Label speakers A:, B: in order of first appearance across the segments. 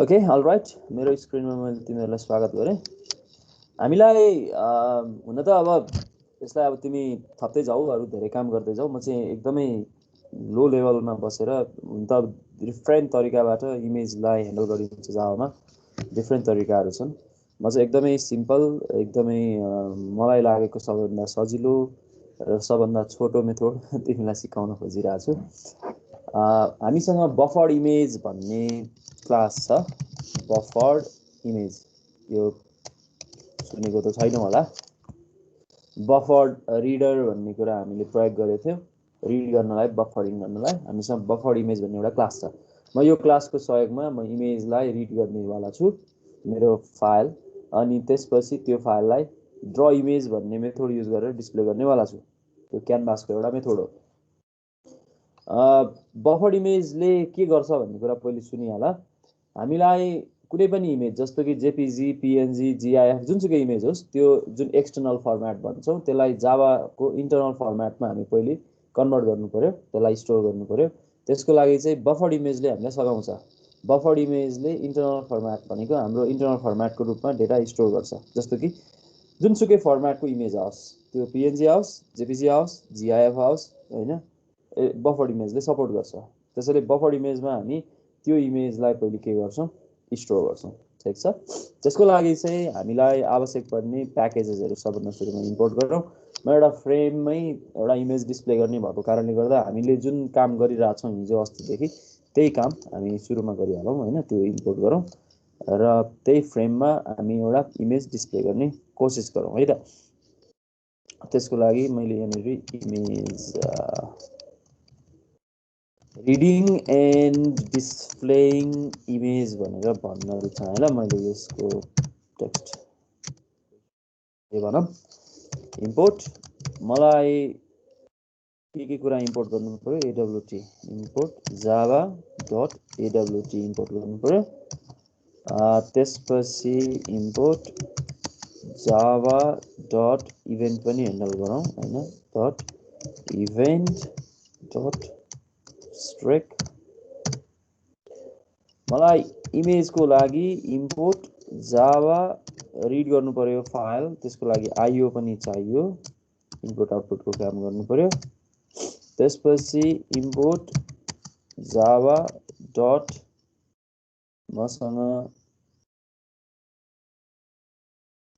A: Okay all right मेरो स्क्रिनमा मैले तिमीहरूलाई स्वागत गरेँ। हामीलाई हुन त अब यसलाई अब तिमी थप्दै जाऊ, अरू धेरै काम गर्दै जाऊ। म चाहिँ एकदमै लो लेभलमा बसेर हुन त डिफ्रेन्ट तरिकाबाट इमेजलाई ह्यान्डल गरिन्छ जावामा। डिफ्रेन्ट तरिकाहरू छन्। म चाहिँ एकदमै सिम्पल, एकदमै मलाई लागेको सबभन्दा सजिलो र सबभन्दा छोटो मेथड तिमीलाई सिकाउन खोजिरहेको छु। हामीसँग बफर्ड इमेज भन्ने क्लास छ। बफर्ड इमेज यो सुनेको त छैन होला। बफर्ड रिडर भन्ने कुरा हामीले प्रयोग गरेको थियौँ रिड गर्नलाई, बफरिङ गर्नलाई। हामीसँग बफर्ड इमेज भन्ने एउटा क्लास छ। म यो क्लासको सहयोगमा म इमेजलाई रिड गर्नेवाला छु, मेरो फाइल, अनि त्यसपछि त्यो फाइललाई ड्र इमेज भन्ने मेथड युज गरेर डिस्प्ले गर्नेवाला छु। त्यो क्यानभासको एउटा मेथड हो। बफर्ड इमेजले के गर्छ भन्ने कुरा पहिले सुनिहाल। हामीलाई कुनै पनि इमेज जस्तो कि जेपीजी, पिएनजी, जिआइएफ, जुनसुकै इमेज होस्, त्यो जुन एक्सटर्नल फर्मेट भन्छौँ त्यसलाई जावाको इन्टरनल फर्मेटमा हामी पहिले कन्भर्ट गर्नु पर्यो, त्यसलाई स्टोर गर्नु पर्यो। त्यसको लागि चाहिँ बफर्ड इमेजले हामीलाई सघाउँछ। बफर्ड इमेजले इन्टरनल फर्मेट भनेको हाम्रो इन्टरनल फर्मेटको रूपमा डेटा स्टोर गर्छ। जस्तो कि जुनसुकै फर्मेटको इमेज आओस्, त्यो पिएनजी आओस्, जेपीजी आओस्, जिआइएफ आओस्, होइन, बफर्ड इमेजले सपोर्ट गर्छ। त्यसैले बफर्ड इमेजमा हामी त्यो इमेजलाई पहिले के गर्छौँ, स्टोर गर्छौँ। ठिक छ। त्यसको लागि चाहिँ हामीलाई आवश्यक पर्ने प्याकेजेसहरू सबभन्दा सुरुमा इम्पोर्ट गरौँ। म एउटा फ्रेममै एउटा इमेज डिस्प्ले गर्ने भएको कारणले गर्दा हामीले जुन काम गरिरहेछौँ हिजो अस्तिदेखि त्यही काम हामी सुरुमा गरिहालौँ, होइन। त्यो इम्पोर्ट गरौँ र त्यही फ्रेममा हामी एउटा इमेज डिस्प्ले गर्ने कोसिस गरौँ, है त। त्यसको लागि मैले यहाँनिर image reading and displaying image भनेर भन्न रुचाएँ ल मैले। यसको टेक्स्ट के भनौँ, इम्पोर्ट। मलाई के कुरा इम्पोर्ट गर्नु पर्यो, AWT import Java dot AWT import गर्नु पर्यो। त्यसपछि इम्पोर्ट जावा डट इभेन्ट पनि ह्यान्डल गरौँ, होइन। डट इभेन्ट डट स्ट्रेक। मलाई इमेजको लागि इम्पोर्ट जावा रिड गर्नु पर्यो फाइल, त्यसको लागि आइओ पनि चाहियो, इनपुट आउटपुटको काम गर्नु पर्यो। त्यसपछि इम्पोर्ट जावा डट मसँग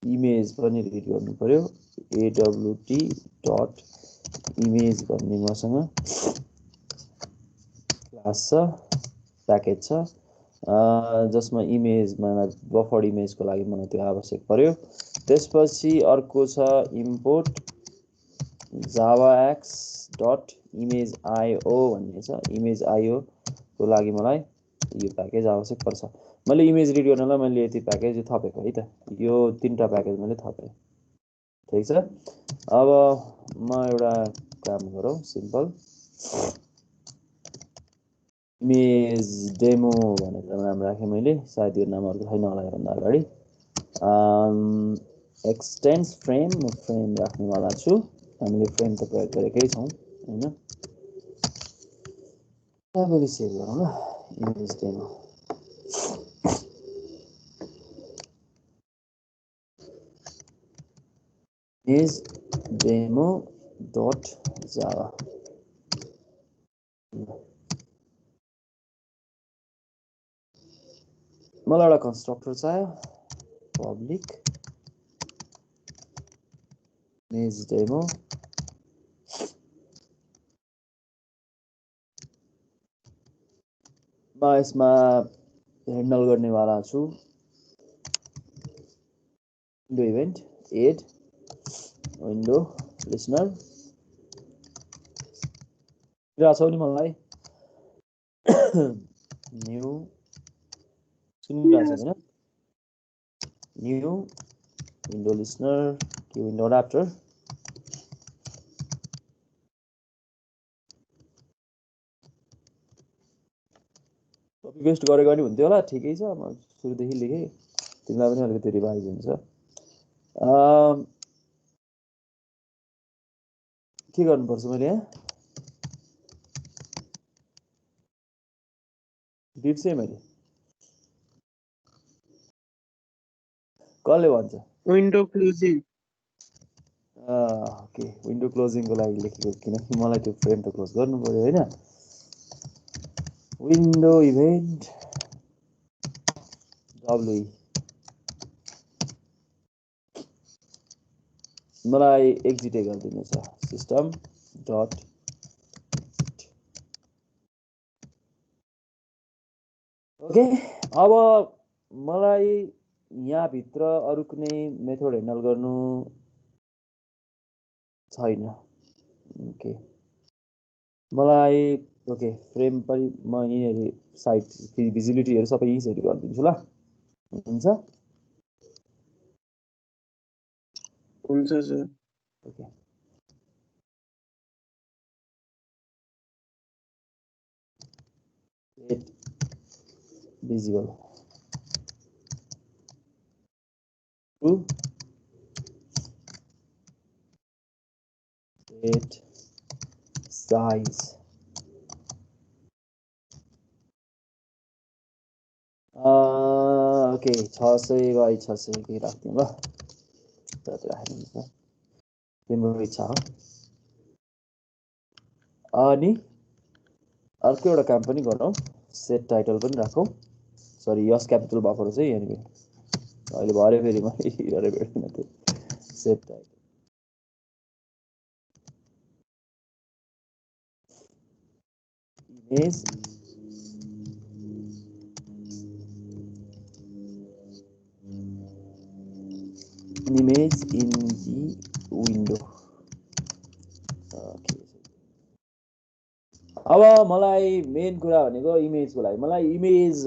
A: इमेज पनि रिड गर्नु पर्यो, एडब्लुटी डट इमेज भन्ने मसँग क्लास छ, प्याकेज छ, जसमा इमेजमा बफर्ड इमेजको लागि मलाई त्यो आवश्यक पर्यो। त्यसपछि अर्को छ इम्पोर्ट जावाएक्स डट इमेज आइओ भन्ने छ। इमेज आइओको लागि मलाई यो प्याकेज आवश्यक पर्छ। मैले इमेज रिड गर्नलाई मैले यति प्याकेज थपेको है त, यो 3टा प्याकेज मैले थपेँ। ठिक छ। अब म एउटा काम गरौँ, सिम्पल इमेज डेमो भनेर नाम राखेँ मैले, सायद यो नामहरू छैन होला योभन्दा अगाडि। एक्सटेन्स फ्रेम, म फ्रेम राख्नेवाला छु। हामीले फ्रेम त प्रयोग गरेकै छौँ, होइन। तपाईँले सेभ गरौँ ल, image demo. Image demo dot Java. मलाई एउटा कन्स्ट्रक्टर चाहियो, पब्लिक इमेज डेमो। म यसमा ह्यान्डल गर्नेवाला छु window event add window listener. छौ नि मलाई न्यू सुनिरहेको छ होइन, न्यू विन्डो लिसनर कि विन्डो एडाप्टर। कपी पेस्ट गरेको नि हुन्थ्यो होला, ठिकै छ। म सुरुदेखि लेखेँ, तिमीलाई पनि अलिकति रिभाइज हुन्छ। के गर्नुपर्छ मैले यहाँ बिर्सेँ मैले। कसले भन्छ
B: विन्डो क्लोजिङ
A: ओके विन्डो क्लोजिङको लागि लेखेको किनकि मलाई त्यो फ्रेम त क्लोज गर्नु पर्यो होइन विन्डो इभेन्ट डब्ल्युई मलाई एक्जिट गरिदिनु छ सिस्टम डट ओके अब मलाई यहाँभित्र अरू कुनै मेथड ह्यान्डल गर्नु छैन ओके मलाई ओके फ्रेम पनि म यिनीहरू साइट भिजिबिलिटीहरू सबै यहीँ सेट गरिदिन्छु ल हुन्छ
B: हुन्छ sir
A: okay set visible to set size okay 600 by 600 के राख्दिउँ ल जति राख्दिन्छ तिम्रो इच्छा हो अनि अर्को एउटा काम पनि गरौँ सेट टाइटल पनि राखौँ सरी यस क्यापिटल भएको रहेछ यहाँनिर अहिले भरे फेरि मैले हिँडेर भेट्दिनँ त्यो set title image image in the window okay अब मलाई मेन कुरा भनेको इमेजको लागि मलाई इमेज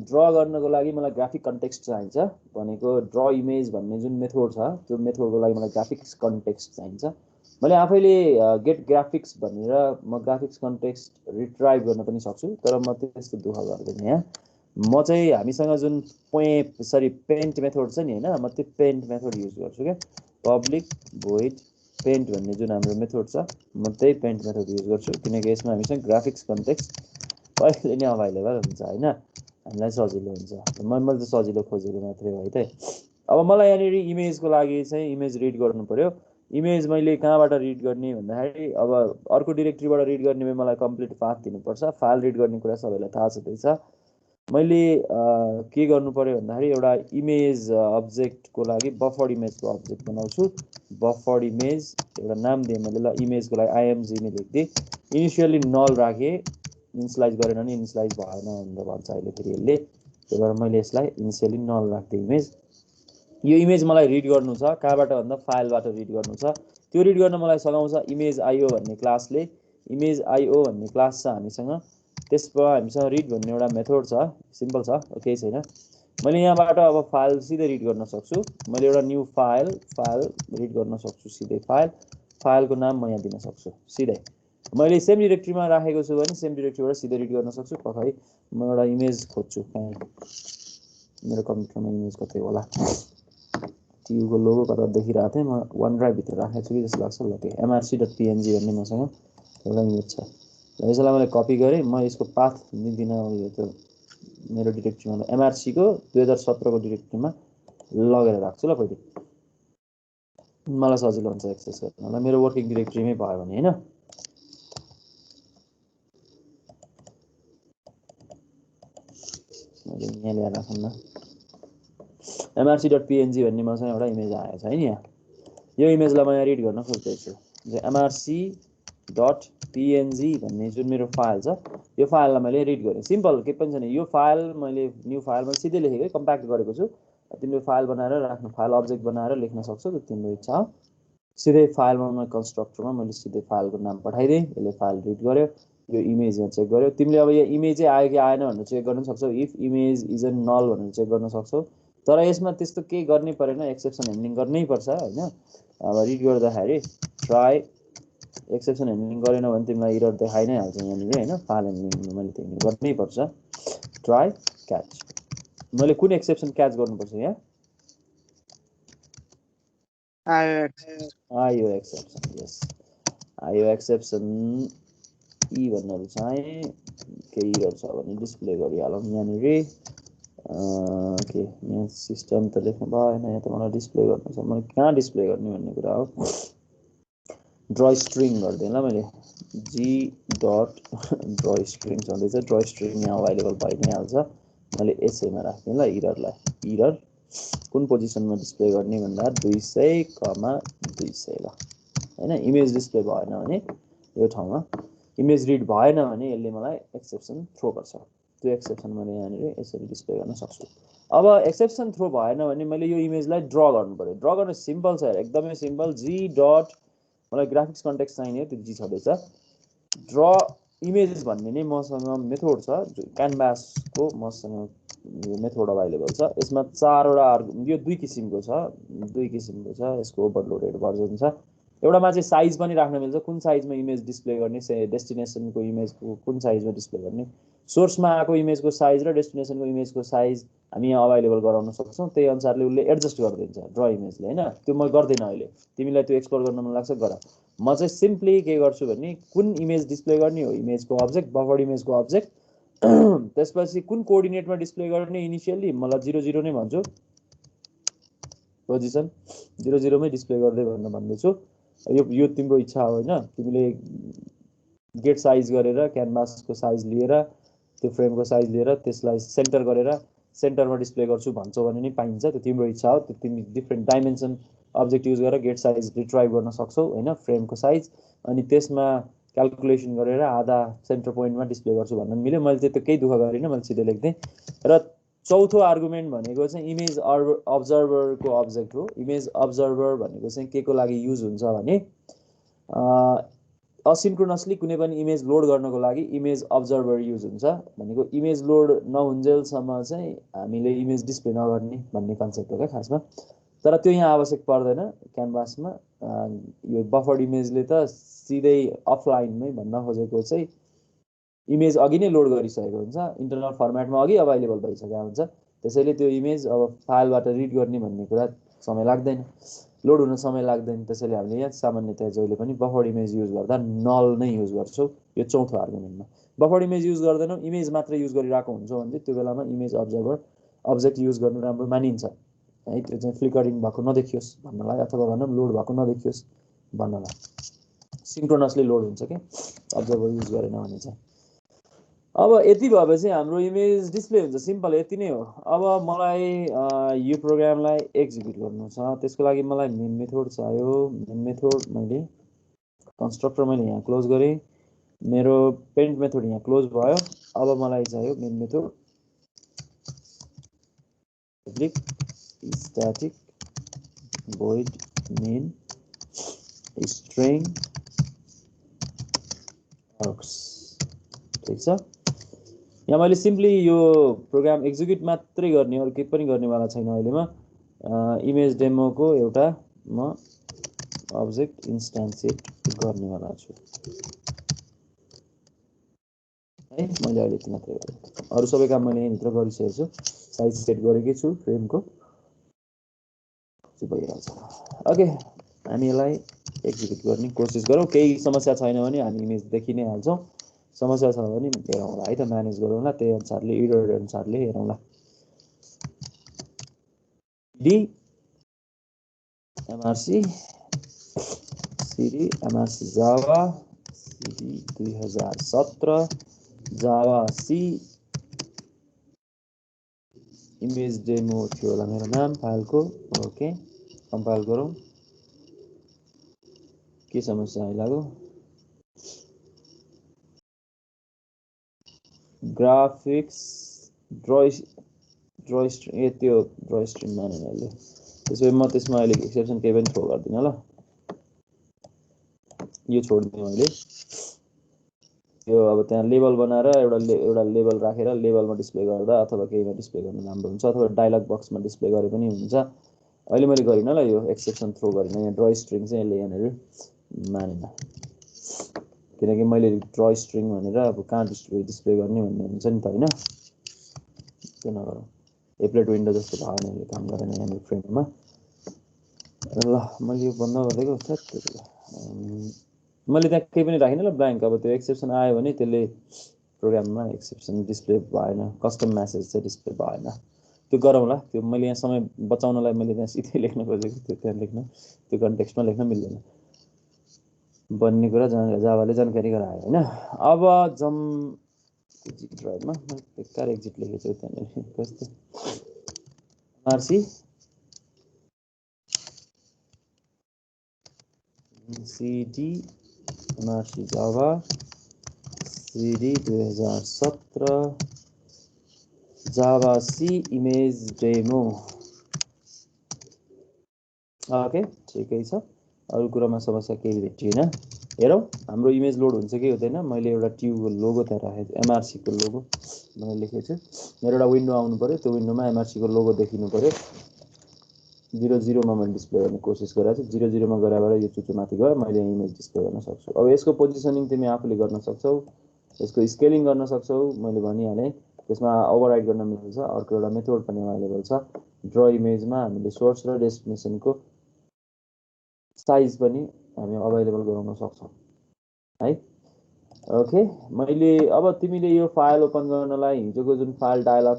A: ड्र गर्नको लागि मलाई ग्राफिक कन्टेक्स्ट चाहिन्छ भनेको ड्र इमेज भन्ने जुन मेथड छ त्यो मेथडको लागि मलाई ग्राफिक्स कन्टेक्स्ट चाहिन्छ मैले आफैले गेट ग्राफिक्स भनेर म ग्राफिक्स कन्टेक्स्ट रिट्राइभ गर्न पनि सक्छु तर म त्यस्तो दुःख गर्दैन यहाँ म चाहिँ हामीसँग जुन पेन्ट मेथड छ नि हैन म त्यो पेन्ट मेथड युज गर्छु के पब्लिक void पेन्ट भन्ने जुन हाम्रो मेथड छ म त्यही पेन्ट मेथड युज गर्छु किनकि यसमा हामीसँग ग्राफिक्स कन्टेक्स्ट कहिले नै अभाइलेबल हुन्छ हैन हामीलाई सजिलो हुन्छ मैले त सजिलो खोजेको मात्रै हो है त अब मलाई यहाँनिर इमेजको लागि चाहिँ इमेज रिड गर्नु पर्यो इमेज मैले कहाँबाट रिड गर्ने भन्दाखेरि अब अर्को डिरेक्टरीबाट रिड गर्ने मलाई कम्प्लिट पाथ दिनुपर्छ फाइल रिड गर्ने कुरा सबैलाई थाहा छँदैछ मैले के गर्नु पर्यो भन्दाखेरि एउटा इमेज अब्जेक्टको लागि बफर इमेजको अब्जेक्ट बनाउँछु बफर इमेज एउटा नाम दिएँ मैले ल इमेजको लागि आइएमजी नै लेख्दिएँ इनिसियली नल राखेँ इनिसियलाइज गरेन भने इनिसियलाइज भएन भनेर भन्छ अहिले फेरि यसले त्यही भएर मैले यसलाई इनिसियली नल राख्दिएँ इमेज यो इमेज मलाई रिड गर्नु छ कहाँबाट भन्दा फाइलबाट रिड गर्नु छ त्यो रिड गर्न मलाई सघाउँछ इमेज आइओ भन्ने क्लासले इमेज आइओ भन्ने क्लास छ हामीसँग त्यसबाट हामीसँग रिड भन्ने एउटा मेथड छ सिम्पल छ केही छैन मैले यहाँबाट अब फाइल सिधै रिड गर्न सक्छु मैले एउटा न्यू फाइल रिड गर्न सक्छु सिधै फाइलको नाम म यहाँ दिन सक्छु सिधै मैले सेम डिरेक्टरीमा राखेको छु भने सेम डिरेक्टरीबाट सिधै रिड गर्न सक्छु खै म एउटा इमेज खोज्छु मेरो कम्प्युटरमा इमेज कतै होला टियुको लोगो कता देखिरहेको थिएँ म वन ड्राइभ भित्र राखेको छु कि जस्तो लाग्छ ल त्यो mrc.png भन्ने मसँग एउटा इमेज छ यसलाई मैले कपी गरेँ म यसको पाथ दिदिनँ यो त्यो मेरो डिरेक्टरीमा mrc को 2017 को डिरेक्टरीमा लगेर राख्छु ल पहिले मलाई सजिलो हुन्छ एक्सेस गर्नलाई मेरो वर्किङ डिरेक्टरीमै भयो भने हैन मैले यहाँ ल्याएर राखौँ न mrc.png भन्ने मसँग एउटा इमेज आएको छ है यहाँ यो इमेजलाई म यहाँ रिड गर्न खोज्दैछु mrc.png भन्ने जुन मेरो फाइल छ यो फाइललाई मैले रिड गरेँ सिम्पल के पनि छैन यो फाइल मैले न्यू फाइलमा सिधै लेखेकै कम्प्याक्ट गरेको छु तिम्रो फाइल बनाएर राख्नु फाइल अब्जेक्ट बनाएर लेख्न सक्छौ तिम्रो इच्छा हो सिधै फाइलमा म कन्स्ट्रक्टरमा मैले सिधै फाइलको नाम पठाइदिएँ यसले फाइल रिड गर्यो यो इमेज यहाँ चेक गर्यो तिमीले अब यो इमेजै आयो कि आएन भनेर चेक गर्न सक्छौ इफ इमेज इज अ नल भनेर चेक गर्न सक्छौ तर यसमा त्यस्तो केही गर्नै परेन एक्सेप्सन ह्यान्डलिङ गर्नै पर्छ हैन अब रिड गर्दाखेरि ट्राई एक्सेप्सन ह्यान्डलिङ गरेन भने तिमीलाई एरर देखाइ नै हाल्छ यहाँनिर हैन फाइल ह्यान्डलिङ मैले त्यही गर्नै पर्छ ट्राई क्याच मैले कुन एक्सेप्सन क्याच गर्नुपर्छ यहाँ आइओ एक्सेप्सन यस आइओ एक्सेप्सन ई भन्नेहरु चाहिँ केही एरर छ भने डिस्प्ले गरिहालौँ यहाँनिर के यहाँ सिस्टम त लेख्नु भएन, यहाँ त मलाई डिस्प्ले गर्नु छ, मैले कहाँ डिस्प्ले गर्ने भन्ने कुरा हो। ड्र स्ट्रिङ गरिदिएँ ल मैले, जी डट ड्र स्ट्रिङ छँदैछ, ड्र स्ट्रिङ यहाँ अभाइलेबल भइ नै हाल्छ। मैले यसैमा राख्थेँ ल इररलाई, इरर कुन पोजिसनमा डिस्प्ले गर्ने भन्दा 200,200 ल हैन। इमेज डिस्प्ले भएन भने यो ठाउँमा, इमेज रिड भएन भने यसले मलाई एक्सेप्सन थ्रो गर्छ। त्यो एक्सेप्सन मैले यहाँनिर यसरी डिस्प्ले गर्न सक्छु। अब एक्सेप्सन थ्रो भएन भने मैले यो इमेजलाई ड्र गर्नु पर्यो। ड्र गर्न सिम्पल छ, एकदमै सिम्पल। जी डट मलाई ग्राफिक्स कन्टेक्स्ट चाहिने, त्यो जी छँदैछ। ड्र इमेज भन्ने नै मसँग मेथड छ, क्यानभासको मसँग यो मेथड अभाइलेबल छ। यसमा 4वटा यो दुई किसिमको छ, यसको ओभरलोडेड भर्जन छ। एउटामा चाहिँ साइज पनि राख्न मिल्छ, कुन साइजमा इमेज डिस्प्ले गर्ने, डेस्टिनेसनको इमेजको कुन साइजमा डिस्प्ले गर्ने, सोर्समा आएको इमेजको साइज र डेस्टिनेसनको इमेजको साइज हामी यहाँ अभाइलेबल गराउन सक्छौँ। त्यही अनुसारले उसले एडजस्ट गरिदिन्छ ड्र इमेजले हैन। त्यो म गर्दैन अहिले, तिमीलाई त्यो एक्सप्लोर गर्न मन लाग्छ गर। म चाहिँ सिम्पली के गर्छु भने कुन इमेज डिस्प्ले गर्ने हो, इमेजको अब्जेक्ट, बफर्ड इमेजको अब्जेक्ट, त्यसपछि कुन कोअर्डिनेटमा डिस्प्ले गर्ने, इनिशियली मलाई 00 नै भन्छु, पोजिसन 00 मै डिस्प्ले गर्दै भन्दैछु। यो तिम्रो इच्छा हो हैन, तिमीले गेट साइज गरेर क्यानभासको साइज लिएर, त्यो फ्रेमको साइज लिएर त्यसलाई सेन्टर गरेर सेन्टरमा डिस्प्ले गर्छु भन्छौ भने नि पाइन्छ, त्यो तिम्रो इच्छा हो। त्यो तिमी डिफ्रेन्ट डाइमेन्सन अब्जेक्ट युज गरेर गेट साइज रिट्राइभ गर्न सक्छौ हैन, फ्रेमको साइज, अनि त्यसमा क्याल्कुलेसन गरेर आधा सेन्टर पोइन्टमा डिस्प्ले गर्छु भन्न मिल्यो। मैले चाहिँ त्यो केही दुःख गरिनँ, मैले सिधै लेख्दै। र चौथो आर्गुमेन्ट भनेको चाहिँ इमेज अब्जर्भरको अब्जेक्ट हो। इमेज अब्जर्भर भनेको चाहिँ के को लागि युज हुन्छ भने असिन्क्रोनसली कुनै पनि इमेज लोड गर्नको लागि इमेज अब्जर्भर युज हुन्छ। भनेको इमेज लोड नहुन्जेलसम्म चाहिँ हामीले इमेज डिस्प्ले नगर्ने भन्ने कन्सेप्ट हो क्या खासमा। तर त्यो यहाँ आवश्यक पर्दैन क्यानभासमा। यो बफर्ड इमेजले त सिधै अफलाइनमै भन्न खोजेको चाहिँ इमेज अघि नै लोड गरिसकेको हुन्छ, इन्टरनल फर्मेटमा अघि अभाइलेबल भइसकेको हुन्छ। त्यसैले त्यो इमेज अब फाइलबाट रिड गर्ने भन्ने कुरा समय लाग्दैन, लोड हुन समय लाग्दैन। त्यसैले हामीले यहाँ सामान्यतया जहिले पनि बफर्ड इमेज युज गर्दा नल नै युज गर्छौँ। यो चौथो आर्गुमेन्टमा बफर्ड इमेज युज गर्दैनौँ, इमेज मात्र युज गरिरहेको हुन्छ भने चाहिँ त्यो बेलामा इमेज अब्जर्भर अब्जेक्ट युज गर्नु राम्रो मानिन्छ है। त्यो चाहिँ फ्लिकरिङ भएको नदेखियोस् भन्नलाई, अथवा भनौँ लोड भएको नदेखियोस् भन्नलाई। सिन्क्रोनसली लोड हुन्छ कि अब्जर्भर युज गरेन भने चाहिँ। अब यति भएपछि हाम्रो इमेज डिस्प्ले हुन्छ, सिम्पल यति नै हो। अब मलाई यो प्रोग्रामलाई एक्जिक्युट गर्नु छ, त्यसको लागि मलाई मेन मेथड चाहियो। मेन मेथड मैले कन्स्ट्रक्टर मैले यहाँ क्लोज गरेँ, मेरो पेन्ट मेथड यहाँ क्लोज भयो। अब मलाई चाहियो main method public static void main string args। ठीक छ, यहाँ मैले सिम्पली यो प्रोग्राम एक्जिक्युट मात्रै गर्ने, अरू केही पनि गर्नेवाला छैन अहिलेमा। इमेज डेमोको एउटा म अब्जेक्ट इन्स्टान्सिएट गर्नेवाला छु है। मैले अहिले यति मात्रै गरेँ, अरू सबै काम मैले यहीँभित्र गरिसकेको छु। साइज सेट गरेकै छु फ्रेमको, भइहाल्छ। ओके, हामी यसलाई एक्जिक्युट गर्ने कोसिस गरौँ। केही समस्या छैन भने हामी इमेज देखि नै हाल्छौँ, समस्या छ भने हेरौँला है त, म्यानेज गरौँला, त्यही अनुसारले इरर अनुसारले हेरौँला। D MRC CD MRC Java CD 2017 Java C image demo थियो होला मेरो नाम फाइलको। ओके, कम्पाइल गरौँ। के समस्या आइलाग्यो? ग्राफिक्स ड्र स्ट्रिङ, त्यो ड्र स्ट्रिङ मानेन अहिले। त्यसो भए म त्यसमा अहिले एक्सेप्सन केही पनि थ्रो गर्दिनँ ल, यो छोडिदिएँ मैले। यो अब त्यहाँ लेबल बनाएर एउटा लेबल राखेर लेबलमा डिस्प्ले गर्दा अथवा केहीमा डिस्प्ले गर्नु राम्रो हुन्छ, अथवा डायलग बक्समा डिस्प्ले गरे पनि हुन्छ। अहिले मैले गरिनँ ल, यो एक्सेप्सन थ्रो गरिनँ। यहाँ ड्र स्ट्रिङ चाहिँ यसले यहाँनिर मानेन, किनकि मैले ड्र स्ट्रिङ भनेर अब कहाँ डिस्प्ले गर्ने भन्ने हुन्छ नि त होइन। त्यो नगरौँ, एप्लेट विन्डो जस्तो भएन, यसले काम गरेन यहाँनिर फ्रेममा। ल मैले यो बन्द गरिदिएको छ, मैले त्यहाँ केही पनि राखिनँ ल, ब्ल्याङ्क। अब त्यो एक्सेप्सन आयो भने त्यसले प्रोग्राममा एक्सेप्सन डिस्प्ले भएन, कस्टम म्यासेज चाहिँ डिस्प्ले भएन। त्यो गरौँला। त्यो मैले यहाँ समय बचाउनलाई मैले त्यहाँ सिधै लेख्न खोजेको त्यो त्यहाँ लेख्न त्यो कन्टेक्स्टमा लेख्न मिल्दैन भन्ने कुरा जावाले जानकारी गरायो होइन। अब जम एक्जिट ड्राइभमा बेकार एक्जिट लेखेको छु त्यहाँनिर कस्तो CD MRC Java CD 2017 Java C image demo. Okay ठिकै छ, अरू कुरामा समस्या केही भेटिएन। हेरौँ हाम्रो इमेज लोड हुन्छ कि हुँदैन। मैले एउटा ट्युबको लोगो त्यहाँ राखेको छु, एमआरसीको लोगो मैले लेखेको छु। मेरो एउटा विन्डो आउनु पऱ्यो, त्यो विन्डोमा एमआरसीको लोगो देखिनु पऱ्यो। 00 मा मैले डिस्प्ले गर्ने कोसिस गरेको छु। 00 मा गराएर यो चुचुमाथि गयो, मैले इमेज डिस्प्ले गर्न सक्छु। अब यसको पोजिसनिङ तिमी आफूले गर्न सक्छौ, यसको स्केलिङ गर्न सक्छौ। मैले भनिहालेँ त्यसमा ओभरराइड गर्न मिल्छ। अर्को एउटा मेथड पनि अभाइलेबल छ ड्र इमेजमा, हामीले सोर्स र डेस्टिनेसनको साइज पनि हामी अभाइलेबल गराउन सक्छौँ है। ओके मैले अब तिमीले यो फाइल ओपन गर्नलाई हिजोको जुन फाइल डायलग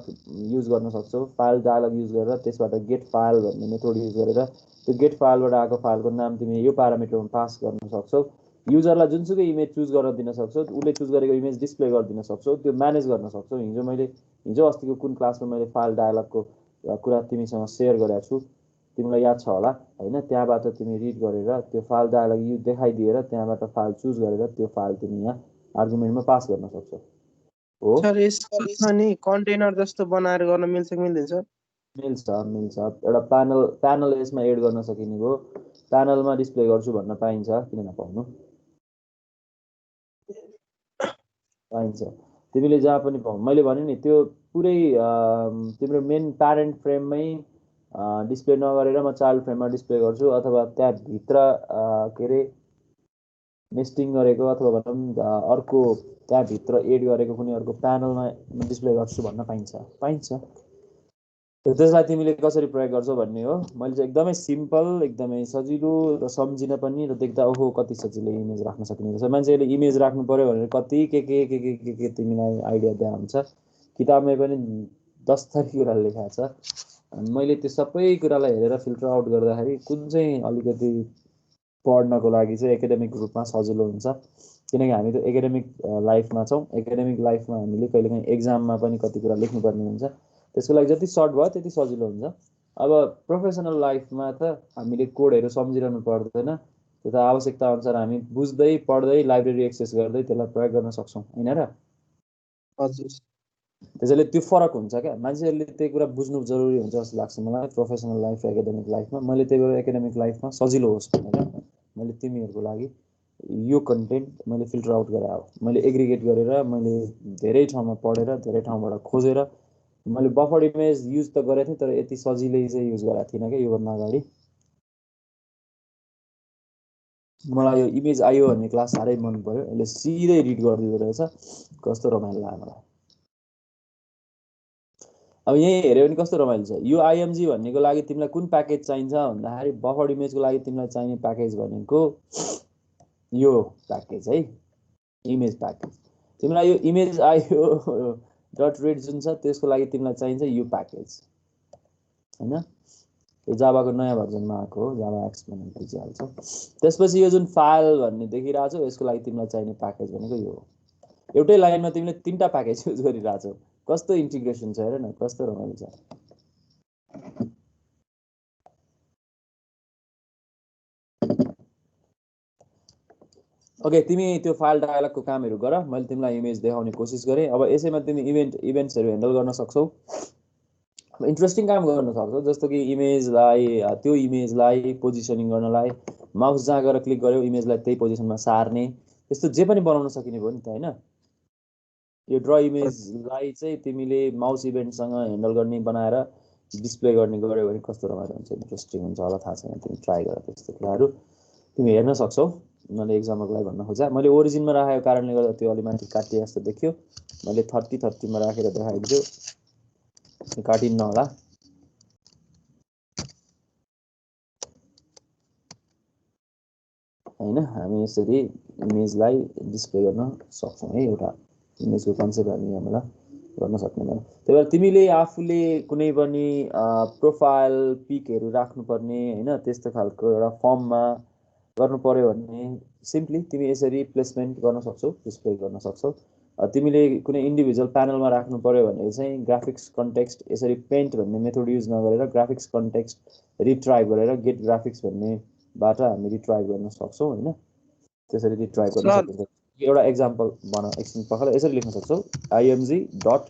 A: युज गर्न सक्छौ। फाइल डायलग युज गरेर त्यसबाट गेट फाइल भन्ने मेथड युज गरेर त्यो गेट फाइलबाट आएको फाइलको नाम तिमी यो प्यारामिटरमा पास गर्न सक्छौ। युजरलाई जुनसुकै इमेज चुज गर्न दिन सक्छौ, उसले चुज गरेको इमेज डिस्प्ले गरिदिन सक्छौ, त्यो म्यानेज गर्न सक्छौ। हिजो अस्तिको कुन क्लासमा मैले फाइल डायलगको कुरा तिमीसँग सेयर गरेको छु तिमीलाई याद छ होला होइन। त्यहाँबाट तिमी रिड गरेर त्यो फाइल डायलग यु देखाइदिएर त्यहाँबाट फाइल चुज गरेर त्यो फाइल तिमी यहाँ आर्गुमेन्टमा पास गर्न सक्छौ। हो
B: सर यसमा नि कन्टेनर जस्तो बनाएर गर्न मिल्छ कि मिल्दैन सर?
A: मिल्छ मिल्छ। एउटा प्यानल यसमा एड गर्न सकिने भयो। प्यानलमा डिस्प्ले गर्छु भन्न पाइन्छ, किन नपाउनु, पाइन्छ। तिमीले जहाँ पनि पाऊ, मैले भने नि त्यो पुरै तिम्रो मेन प्यारेन्ट फ्रेममै डिस्प्ले नगरेर म चाइल्ड फ्रेममा डिस्प्ले गर्छु, अथवा त्यहाँभित्र के अरे नेस्टिङ गरेको अथवा भनौँ अर्को त्यहाँभित्र एड गरेको कुनै अर्को प्यानलमा डिस्प्ले गर्छु भन्न पाइन्छ। त्यसलाई तिमीले कसरी प्रयोग गर्छौ भन्ने हो। मैले चाहिँ एकदमै सिम्पल, एकदमै सजिलो र सम्झिन पनि र देख्दा ओहो कति सजिलो इमेज राख्न सकिने रहेछ। मान्छेले इमेज राख्नु पर्यो भनेर कति के तिमीलाई आइडिया दिएको हुन्छ, किताबमै पनि 10 थरी कुरा लेखाएको छ। अनि मैले त्यो सबै कुरालाई हेरेर फिल्टर आउट गर्दाखेरि कुन चाहिँ अलिकति पढ्नको लागि चाहिँ एकाडेमिक रूपमा सजिलो हुन्छ, किनकि हामी त एकाडेमिक लाइफमा छौँ। एकाडेमिक लाइफमा हामीले कहिलेकाहीँ एक्जाममा पनि कति कुरा लेख्नुपर्ने हुन्छ, त्यसको लागि जति सर्ट भयो त्यति सजिलो हुन्छ। अब प्रोफेसनल लाइफमा त हामीले कोडहरू सम्झिरहनु पर्दैन, त्यो त आवश्यकता अनुसार हामी बुझ्दै पढ्दै लाइब्रेरी एक्सेस गर्दै त्यसलाई प्रयोग गर्न सक्छौँ होइन र?
B: हजुर।
A: त्यसैले त्यो फरक हुन्छ क्या, मान्छेहरूले त्यही कुरा बुझ्नु जरुरी हुन्छ जस्तो लाग्छ मलाई प्रोफेसनल लाइफ र एकाडेमिक लाइफमा। मैले त्यही भएर एकाडेमिक लाइफमा सजिलो होस् भनेर मैले तिमीहरूको लागि यो कन्टेन्ट मैले फिल्टर आउट गरेर हो, मैले एग्रिगेट गरेर मैले धेरै ठाउँमा पढेर धेरै ठाउँबाट खोजेर मैले बफर इमेज युज त गरेको थिएँ, तर यति सजिलै चाहिँ युज गरेको थिइनँ क्या योभन्दा अगाडि। मलाई यो इमेज आयो भन्ने क्लास साह्रै मन पर्यो, यसले सिधै रिड गरिदिँदो रहेछ, कस्तो रमाइलो लाग्यो मलाई। अब यहीँ हेऱ्यो भने कस्तो रमाइलो छ। यो आइएमजी भन्नेको लागि तिमीलाई कुन प्याकेज चाहिन्छ भन्दाखेरि बफर इमेजको लागि तिमीलाई चाहिने प्याकेज भनेको यो प्याकेज है, इमेज प्याकेज। तिमीलाई यो इमेज आयो .read जुन छ त्यसको लागि तिमीलाई चाहिन्छ यो प्याकेज होइन। यो जावाको नयाँ भर्जनमा आएको हो, जावा एक्स भनेर बुझिहाल्छ। त्यसपछि यो जुन फाइल भन्ने देखिरहेको छ यसको लागि तिमीलाई चाहिने प्याकेज भनेको यो हो। एउटै लाइनमा तिमीले 3टा प्याकेज युज गरिरहेको छौ, कस्तो इन्टिग्रेसन छ हेर न, कस्तो रमाइलो छ। ओके तिमी त्यो फाइल डायलगको कामहरू गर, मैले तिमीलाई इमेज देखाउने कोसिस गरेँ। अब यसैमा तिमी इभेन्ट्सहरू ह्यान्डल गर्न सक्छौ, इन्ट्रेस्टिङ काम गर्न सक्छौ। जस्तो कि त्यो इमेजलाई पोजिसनिङ गर्नलाई माउस जहाँ गएर क्लिक गर्यो इमेजलाई त्यही पोजिसनमा सार्ने, त्यस्तो जे पनि बनाउन सकिने भयो नि त होइन। यो ड्र इमेजलाई चाहिँ तिमीले माउस इभेन्टसँग ह्यान्डल गर्ने बनाएर डिस्प्ले गर्ने गऱ्यो भने कस्तो रमाइलो हुन्छ, इन्ट्रेस्टिङ हुन्छ होला, थाहा छैन, तिमी ट्राई गर। त्यस्तो कुराहरू तिमी हेर्न सक्छौ। मैले एक्जाम्पलको लागि भन्न खोजेँ, मैले ओरिजिनमा राखेको कारणले गर्दा त्यो अलि माथि काटिए जस्तो देखियो। मैले 30 मा राखेर देखाइदिन्छु, काटिन्न होला। होइन हामी यसरी इमेजलाई डिस्प्ले गर्न सक्छौँ है। एउटा इमेजको कन्सेप्ट हामी यहाँबाट गर्न सक्दैन। त्यही भएर तिमीले आफूले कुनै पनि प्रोफाइल पिकहरू राख्नुपर्ने होइन त्यस्तो खालको एउटा फर्ममा गर्नु पर्यो भने सिम्पली तिमी यसरी प्लेसमेन्ट गर्न सक्छौ, डिस्प्ले गर्न सक्छौ। तिमीले कुनै इन्डिभिजुअल प्यानलमा राख्नु पर्यो भने चाहिँ ग्राफिक्स कन्टेक्स्ट यसरी पेन्ट भन्ने मेथड युज नगरेर ग्राफिक्स कन्टेक्स्ट रिट्राइभ गरेर गेट ग्राफिक्स भन्नेबाट हामी रिट्राइभ गर्न सक्छौँ होइन। त्यसरी रिट्राइभ गर्न
B: सर
A: सकिन्छ। एउटा एक्जाम्पल भन एकछिन पखाला यसरी लेख्न सक्छौ img डट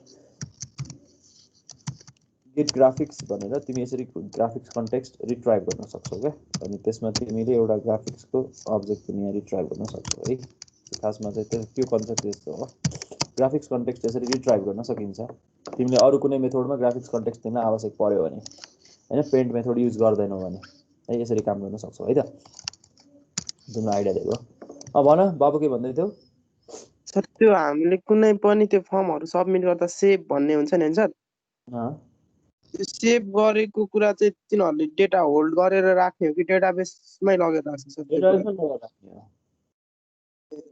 A: गेट ग्राफिक्स भनेर तिमी यसरी ग्राफिक्स कन्टेक्स्ट रिट्राइभ गर्न सक्छौ क्या। अनि त्यसमा तिमीले एउटा ग्राफिक्सको अब्जेक्ट तिमी यहाँ रिट्राइभ गर्न सक्छौ है। खासमा चाहिँ त्यो कन्सेप्ट त्यस्तो हो। ग्राफिक्स कन्टेक्स्ट यसरी रिट्राइभ गर्न सकिन्छ। तिमीले अरू कुनै मेथडमा ग्राफिक्स कन्टेक्स्ट दिन आवश्यक पर्यो भने होइन, पेन्ट मेथड युज गर्दैनौ भने है यसरी काम गर्न सक्छौ है त। तिम्रो आइडिया दिएको। भन बाबु के भन्दै थियौ?
B: सर त्यो हामीले कुनै पनि त्यो फर्महरू सबमिट गर्दा सेभ भन्ने हुन्छ नि सर, त्यो सेभ गरेको कुरा चाहिँ तिनीहरूले डेटा होल्ड गरेर राख्ने हो कि डेटाबेसमै लगेर राख्छ सर त्यो कुरा?
A: डेटाबेसमा लगेर राख्ने हो।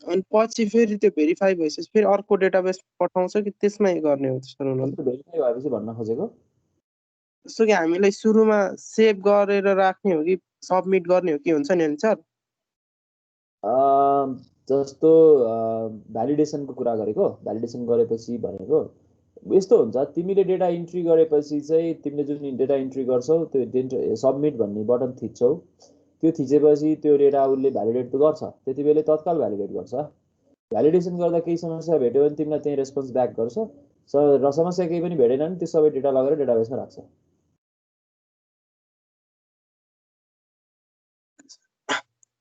B: अनि पछि फेरि त्यो भेरिफाई भइसकेपछि फेरि अर्को डेटाबेस पठाउँछ कि त्यसमै गर्ने हो सर उनीहरूले?
A: भेरिफाई भएपछि भन्न खोजेको
B: जस्तो कि हामीलाई सुरुमा सेभ गरेर राख्ने हो कि सबमिट गर्ने हो कि हुन्छ नि सर?
A: जस्तो भ्यालिडेसनको कुरा गरेको, भ्यालिडेसन गरेपछि भनेको यस्तो हुन्छ, तिमीले डेटा इन्ट्री गरेपछि चाहिँ तिमीले जुन डेटा इन्ट्री गर्छौ त्यो सबमिट भन्ने बटन थिच्छौ। त्यो थिचेपछि त्यो डेटा उसले भ्यालिडेट त गर्छ, त्यति बेलै तत्काल भ्यालिडेट गर्छ। भ्यालिडेसन गर्दा केही समस्या भेट्यो भने तिमीलाई त्यही रेस्पोन्स ब्याक गर्छ। र समस्या केही पनि भेटेन भने त्यो सबै डेटा लगेर डेटाबेसमा राख्छ।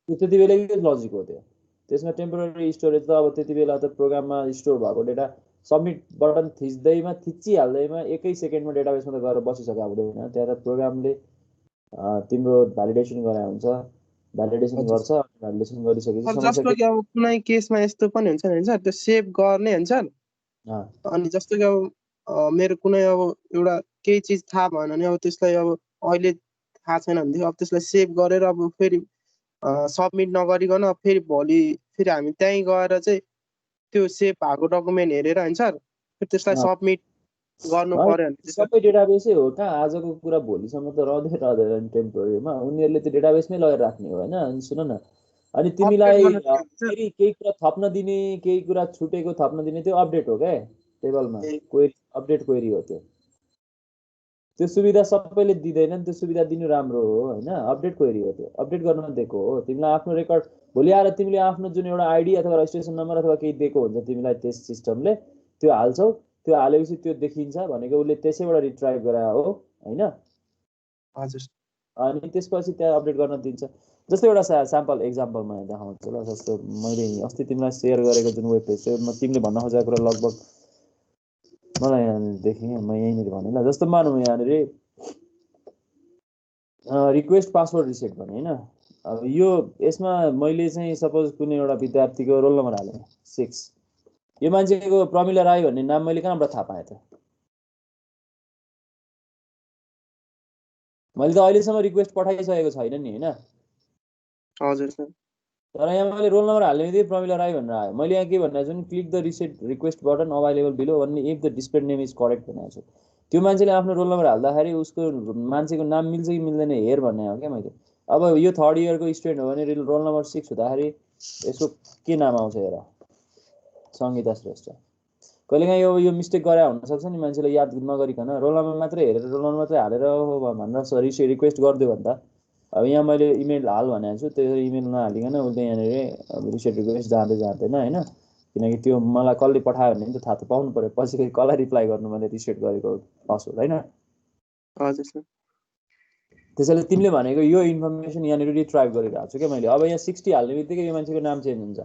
A: त्यति बेलैको लजिक हो त्यो। त्यसमा टेम्पोररी स्टोरेज त अब त्यति बेला त प्रोग्राममा स्टोर भएको डेटा सबमिट बटन थिच्दैमा थिचिहाल्दैमा एकै सेकेन्डमा डेटाबेसमा त गएर बसिसकेको हुँदैन। त्यहाँ त प्रोग्रामले तिम्रो भ्यालिडेसन गराएको हुन्छ, भ्यालिडेसन गर्छ। भ्यालिडेसन गरिसकेपछि
B: जस्तो कि अब कुनै केसमा यस्तो पनि हुन्छ नि सर, त्यो सेभ गर्ने हुन्छ अनि जस्तो कि अब मेरो कुनै अब एउटा केही चिज थाहा भएन भने अब त्यसलाई अब अहिले थाहा छैन भनेदेखि अब त्यसलाई सेभ गरेर अब फेरि सबमिट नगरिकन फेरि भोलि फेरि हामी त्यहीँ गएर चाहिँ त्यो सेभ भएको डकुमेन्ट हेरेर होइन सर फेरि त्यसलाई सबमिट गर्नु पर्यो भने
A: सबै डेटाबेसै हो कहाँ, आजको कुरा भोलिसम्म त रहँदैन टेम्पोररीमा। उनीहरूले त्यो डेटाबेसमै लगेर राख्ने हो होइन। अनि सुन न, अनि तिमीलाई फेरि केही कुरा थप्न दिने, केही कुरा छुटेको थप्न दिने त्यो अपडेट हो क्या टेबलमा, क्वेरी अपडेट क्वेरी हो त्यो। त्यो सुविधा सबैले दिँदैनन्, त्यो सुविधा दिनु राम्रो हो होइन। अपडेट क्वेरी हो त्यो, अपडेट गर्न दिएको हो। तिमीलाई आफ्नो रेकर्ड भोलि आएर तिमीले आफ्नो जुन एउटा आइडी अथवा रजिस्ट्रेसन नम्बर अथवा केही दिएको हुन्छ तिमीलाई त्यस सिस्टमले, त्यो हाल्छौ। त्यो हालेपछि त्यो देखिन्छ भनेको उसले त्यसैबाट रिट्राइभ गरायो हो होइन।
B: हजुर।
A: अनि त्यसपछि त्यहाँ अपडेट गर्न दिन्छ। जस्तो एउटा स्याम्पल एक्जाम्पल म देखाउँछु ल। जस्तो मैले अस्ति तिमीलाई सेयर गरेको जुन वेब पेज थियो, तिमीले भन्न खोजेको कुरा लगभग मलाई यहाँनिर देखेँ, म यहीँनिर भने ल। जस्तो मानौँ यहाँनिर रिक्वेस्ट पासवर्ड रिसेट भने होइन। अब यो यसमा मैले चाहिँ सपोज कुनै एउटा विद्यार्थीको रोल नम्बर हालेँ 6, यो मान्छेको प्रमिला राई भन्ने नाम मैले कहाँबाट थाहा पाएँ त? मैले त अहिलेसम्म रिक्वेस्ट पठाइसकेको छैन नि होइन।
B: हजुर सर।
A: तर यहाँ मैले रोल नम्बर हाल्ने बित्तिकै प्रमिला राई भनेर आयो। मैले यहाँ के भनेको छु, click the reset request button available below भन्ने if the display name is correct भनेको छु। त्यो मान्छेले आफ्नो रोल नम्बर हाल्दाखेरि उसको मान्छेको नाम मिल्छ कि मिल्दैन हेर भन्ने हो क्या मैले। अब यो 3rd इयरको स्टुडेन्ट हो भने रोल नम्बर 6 हुँदाखेरि यसको के नाम आउँछ हेर, सङ्गीता श्रेष्ठ। कहिलेकाहीँ यो मिस्टेक गरे हुनसक्छ नि, मान्छेले याद नगरिकन रोल नम्बर मात्रै हेरेर रोल नम्बर मात्रै हालेर भनेर रिक्वेस्ट गरिदियो भने त। अब यहाँ मैले इमेल हाल भनेको छु, त्यो इमेल नहालिकन उसले यहाँनिर रिसेट रिक्वेस्ट जाँदैन होइन। किनकि त्यो मलाई कसले पठायो भने त थाहा त पाउनु पऱ्यो, पछि कसलाई रिप्लाई गर्नु मैले रिसेट गरेको पासवर्ड होइन।
B: हजुर सर।
A: त्यसैले तिमीले भनेको यो इन्फर्मेसन यहाँनिर रिट्राइभ गरिरहेको छु क्या मैले। अब यहाँ 60 हाल्ने बित्तिकै यो मान्छेको नाम चेन्ज हुन्छ।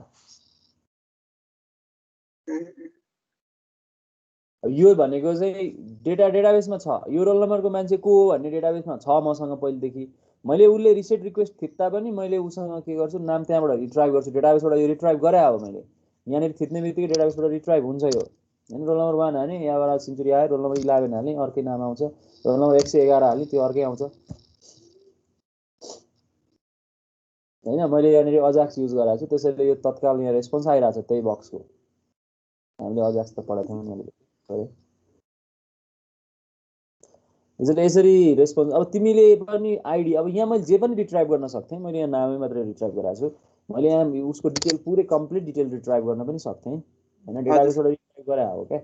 A: यो भनेको चाहिँ डेटाबेसमा छ, यो रोल नम्बरको मान्छे को हो भन्ने डेटाबेसमा छ मसँग पहिलेदेखि। मैले उसले रिसेट रिक्वेस्ट थिच्दा पनि मैले उसँग के गर्छु, नाम त्यहाँबाट रिट्राइभ गर्छु, डेटाबेसबाट यो रिट्राइभ गरे हो मैले। यहाँनिर थिच्ने बित्तिकै डेटाबेसबाट रिट्राइभ हुन्छ यो होइन। रोल नम्बर 1 हालेँ, यहाँबाट सेन्चुरी आयो। रोल नम्बर 11 हालेँ, अर्कै नाम आउँछ। रोल नम्बर 111 हालेँ, त्यो अर्कै आउँछ होइन। मैले यहाँनिर अजाक्स युज गराएको छु, त्यसैले यो तत्काल यहाँ रेस्पोन्स आइरहेको छ त्यही बक्सको। हामीले अजाक्स त पढाएको थियौँ मैले। त्यसैले यसरी रेस्पोन्स अब तिमीले पनि आइडी अब यहाँ मैले जे पनि रिट्राइभ गर्न सक्थेँ मैले यहाँ नामै मात्रै रिट्राइभ गराएको छु मैले यहाँ उसको डिटेल पुरै कम्प्लिट डिटेल रिट्राइभ गर्न पनि सक्थेँ होइन डेटाबेसबाट रिट्राइभ गरे हो क्या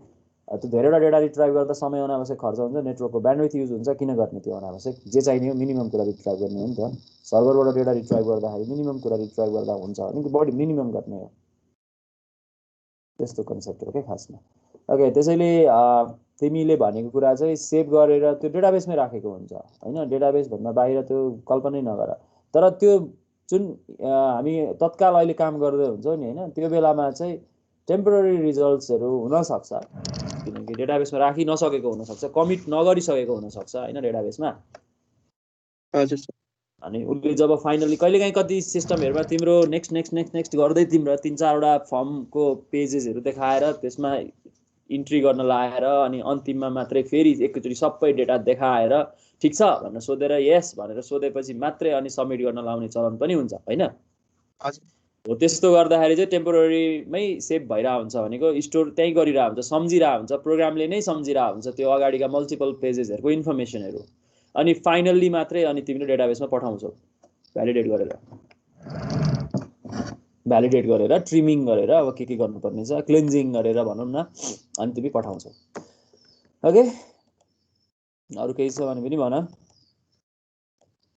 A: त्यो धेरैवटा डेटा रिट्राइभ गर्दा समय अनावश्यक खर्च हुन्छ नेटवर्कको ब्यान्डविथ युज हुन्छ किन गर्ने त्यो अनावश्यक जे चाहिने हो मिनिमम कुरा रिट्राइभ गर्ने हो नि त सर्भरबाट डेटा रिट्राइभ गर्दाखेरि मिनिमम कुरा रिट्राइभ गर्दा हुन्छ भने बढी मिनिमम गर्ने हो त्यस्तो कन्सेप्ट हो क्या खासमा ओके त्यसैले तिमीले भनेको कुरा चाहिँ सेभ गरेर त्यो डेटाबेसमै राखेको हुन्छ होइन डेटाबेसभन्दा बाहिर त्यो कल्पनै नगर तर त्यो जुन हामी तत्काल अहिले काम गर्दै हुन्छौँ नि होइन त्यो बेलामा चाहिँ टेम्पोररी रिजल्ट्सहरू हुनसक्छ किनकि डेटाबेसमा राखि नसकेको हुनसक्छ कमिट नगरिसकेको हुनसक्छ होइन डेटाबेसमा
B: हजुर सर
A: अनि उसले जब फाइनली कहिलेकाहीँ कति सिस्टमहरूमा तिम्रो नेक्स्ट गर्दै तिम्रो 3-4वटा फर्मको पेजेसहरू देखाएर त्यसमा इन्ट्री गर्न लाएर अनि अन्तिममा मात्रै फेरि एकैचोटि सबै डेटा देखाएर ठिक छ भनेर सोधेर यस भनेर सोधेपछि मात्रै अनि सबमिट गर्न लाउने चलन पनि हुन्छ होइन हो त्यस्तो गर्दाखेरि चाहिँ टेम्पोररीमै सेभ भइरहेको हुन्छ भनेको स्टोर त्यहीँ गरिरहेको हुन्छ सम्झिरहेको हुन्छ प्रोग्रामले नै सम्झिरहेको हुन्छ त्यो अगाडिका मल्टिपल पेजेसहरूको इन्फर्मेसनहरू अनि फाइनल्ली मात्रै अनि तिमीले डेटाबेसमा पठाउँछौ भ्यालिडेट गरेर ट्रिमिङ गरेर अब के गर्नुपर्ने छ क्लिन्जिङ गरेर भनौँ न अनि तिमी पठाउँछौ ओके अरू केही छ भने पनि भन